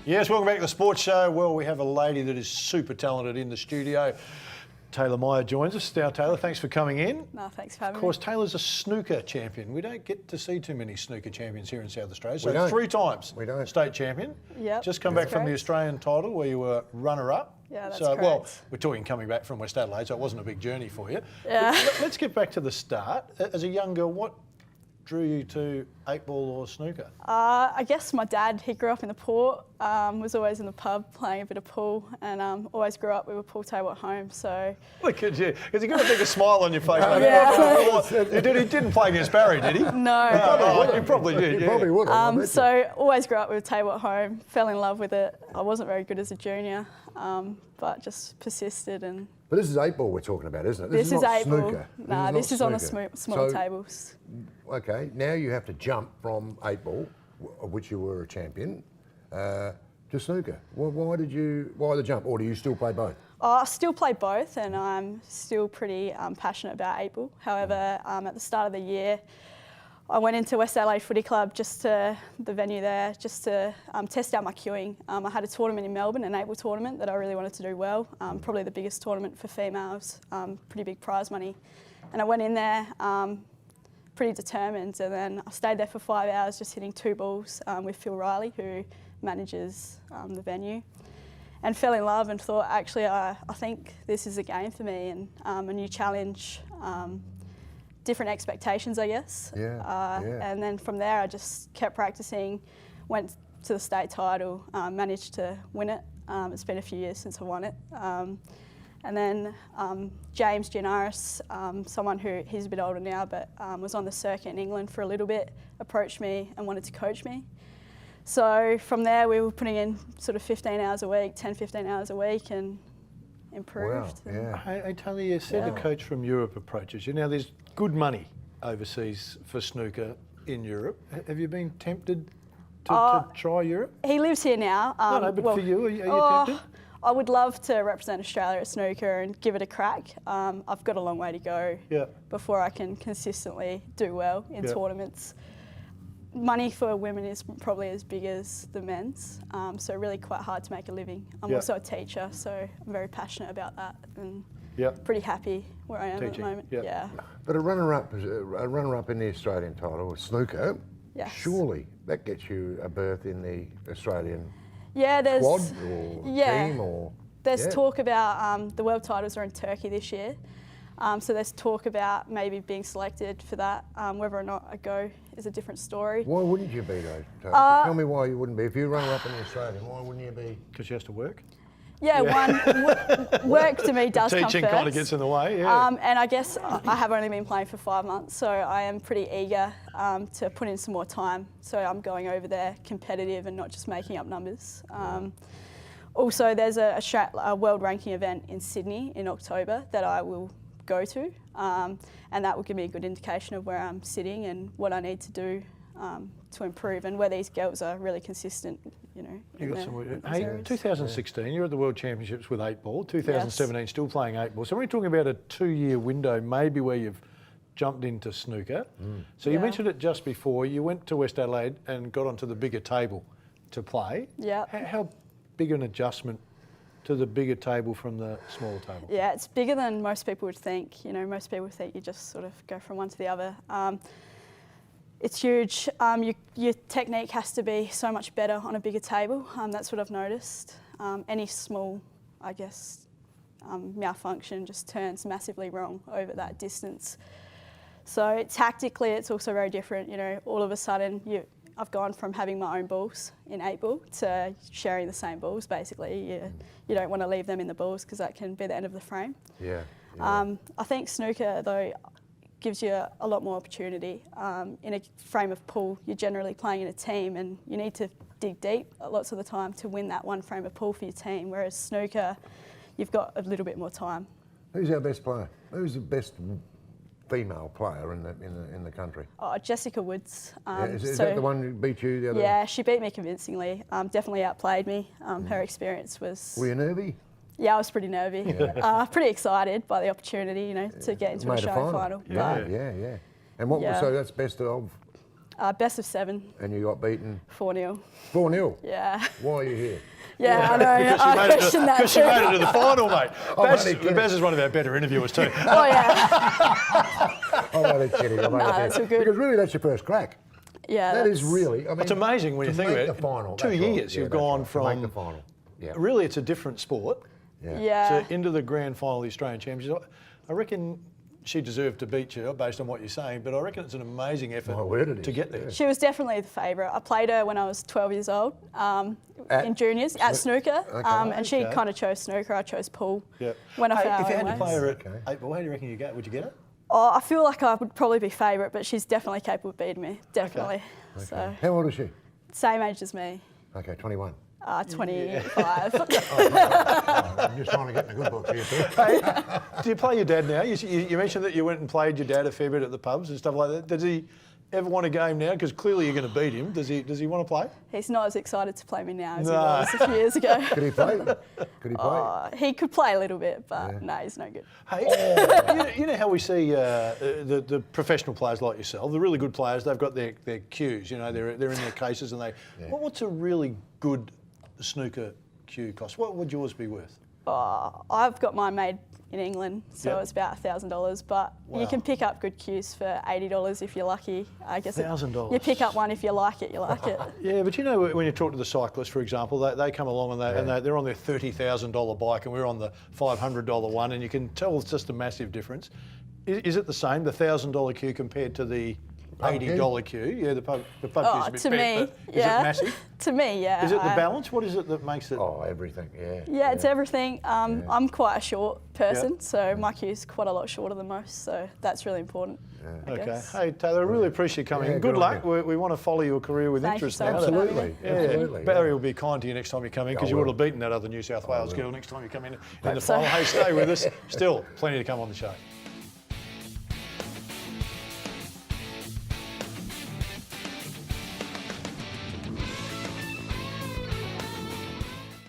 Yes, welcome back to the Sports Show. Well, we have a lady that is super talented in the studio. Taylor Meyer joins us. Now, Taylor, thanks for coming in. No, thanks for having me. Of course, Taylor's a snooker champion. We don't get to see too many snooker champions here in South Australia. So We don't. 3 times We don't. state champion. Yep, Just come back that's from the correct. Australian title where you were runner-up. Yeah, that's so, well, correct. we're talking coming back from West Adelaide, so it wasn't a big journey for you. Yeah. But let's get back to the start. As a young girl, what drew you to 8-ball or snooker? I guess my dad, he grew up in the port, was always in the pub playing a bit of pool, and always grew up with a pool table at home. So Look at you. Because you got a big smile on your face. Yeah. He didn't play against Barry, did he? no. Oh, you probably did. You probably would have. So always grew up with a table at home. Fell in love with it. I wasn't very good as a junior, but just persisted and. But this is 8-ball we're talking about, isn't it? This is not 8-ball. snooker. Nah, this is on the snooker. smaller So, tables. Okay, now you have to jump from 8-ball, of which you were a champion, to snooker. Why the jump, or do you still play both? I still play both, and I'm still pretty passionate about 8-ball. However, at the start of the year, I went into West Adelaide Footy Club, just to the venue there, just to test out my cueing. I had a tournament in Melbourne, an 8-ball tournament that I really wanted to do well, probably the biggest tournament for females, pretty big prize money. And I went in there pretty determined, and then I stayed there for 5 hours just hitting 2 balls with Phil Riley, who manages the venue, and fell in love and thought, actually, I think this is a game for me, and a new challenge. Different expectations, I guess. Yeah. And then from there, I just kept practicing, went to the state title, managed to win it. It's been a few years since I won it. And then James Gianaris, someone who, he's a bit older now, but was on the circuit in England for a little bit, approached me and wanted to coach me. So from there, we were putting in sort of 15 hours a week, 10, 15 hours a week, and improved. Wow, yeah. Hey, Taylor, you said a coach from Europe approaches you. Now, there's good money overseas for snooker in Europe. Have you been tempted to try Europe? He lives here now. No, but for you, are you tempted? I would love to represent Australia at snooker and give it a crack. I've got a long way to go before I can consistently do well in tournaments. Money for women is probably as big as the men's, so really quite hard to make a living. I'm also a teacher, so I'm very passionate about that, and pretty happy where I am at the moment. Yeah. But a runner-up in the Australian title, snooker, surely that gets you a berth in the Australian squad or team or... There's talk about the world titles are in Turkey this year. So there's talk about maybe being selected for that. Whether or not I go is a different story. Why wouldn't you be though? Tell me why you wouldn't be. If you run up in the Australian, why wouldn't you be? Because she has to work. Yeah, work to me does come first. Teaching kind of gets in the way, and I guess I have only been playing for 5 months, so I am pretty eager to put in some more time. So I'm going over there competitive and not just making up numbers. Also, there's a world ranking event in Sydney in October that I will go to, and that will give me a good indication of where I'm sitting and what I need to do to improve, and where these girls are really consistent, you know. You got some. Hey, 2016, you're at the World Championships with 8-ball. 2017, still playing 8-ball. So we're talking about a 2-year window, maybe where you've jumped into snooker. So you mentioned it just before. You went to West Adelaide and got onto the bigger table to play. Yeah. How big an adjustment to the bigger table from the smaller table? Yeah, it's bigger than most people would think. You know, most people think you just sort of go from one to the other. It's huge. Your technique has to be so much better on a bigger table. That's what I've noticed. Any small, I guess, malfunction just turns massively wrong over that distance. So tactically, it's also very different. You know, all of a sudden, I've gone from having my own balls in 8-ball to sharing the same balls, basically. You don't want to leave them in the balls because that can be the end of the frame. I think snooker, though, gives you a lot more opportunity. In a frame of pool, you're generally playing in a team, and you need to dig deep lots of the time to win that one frame of pool for your team, whereas snooker, you've got a little bit more time. Who's our best player? Who's the best female player in the country? Jessica Woods. Is that the one who beat you the other? Yeah, she beat me convincingly. Definitely outplayed me. Her experience was... Were you nervy? Yeah, I was pretty nervy. Pretty excited by the opportunity, you know, to get into a show final. Yeah. And what? So that's best of. Best of 7. And you got beaten? 4-0. 4-0? Yeah. Why are you here? Yeah, I know. I question that Because she made it to the final, mate. Baz is one of our better interviewers too. Oh, yeah. I'm only kidding. That's all good. Because really, that's your first crack. Yeah. That is really, I mean... It's amazing when you think about it. The final, 2 years you've gone from... To make the final. Yeah. Really, it's a different sport. Yeah. So into the grand final of the Australian Championships. I reckon she deserved to beat you based on what you're saying, but I reckon it's an amazing effort to get there. She was definitely the favourite. I played her when I was 12 years old in juniors at snooker, and she kind of chose snooker. I chose pool. Yeah. When I found if you had to play her at 8 ball, how do you reckon would you get her? Oh, I feel like I would probably be favourite, but she's definitely capable of beating me. Definitely. Okay. So. How old is she? Same age as me. Okay, 21. 25. I'm just trying to get in the good books here too. Hey, do you play your dad now? You mentioned that you went and played your dad a fair bit at the pubs and stuff like that. Does he ever want a game now? Because clearly you're going to beat him. Does he want to play? He's not as excited to play me now as he was a few years ago. Could he play? Could he play? He could play a little bit, but no, he's no good. Hey, you know how we see the professional players like yourself, the really good players, they've got their cues, you know, they're in their cases and they... Yeah. What's a really good snooker cue cost? What would yours be worth? I've got mine made in England, so it's about $1,000, but you can pick up good cues for $80 if you're lucky. I guess $1,000. You pick up one if you like it, you like it. Yeah, but you know, when you talk to the cyclists, for example, they come along and they're on their $30,000 bike and we're on the $500 one, and you can tell it's just a massive difference. Is it the same, the $1,000 cue compared to the $80 cue? Yeah, the pub cue's a bit bent, but is it massive? To me, yeah. Is it the balance? What is it that makes it? Oh, everything, yeah. Yeah, it's everything. I'm quite a short person, so my cue's quite a lot shorter than most, so that's really important. I guess. Hey, Taylor, I really appreciate you coming in. Good luck. We want to follow your career with interest now. Absolutely. Barry will be kind to you next time you come in because you would have beaten that other New South Wales girl next time you come in the final. Hey, stay with us. Still, plenty to come on the show.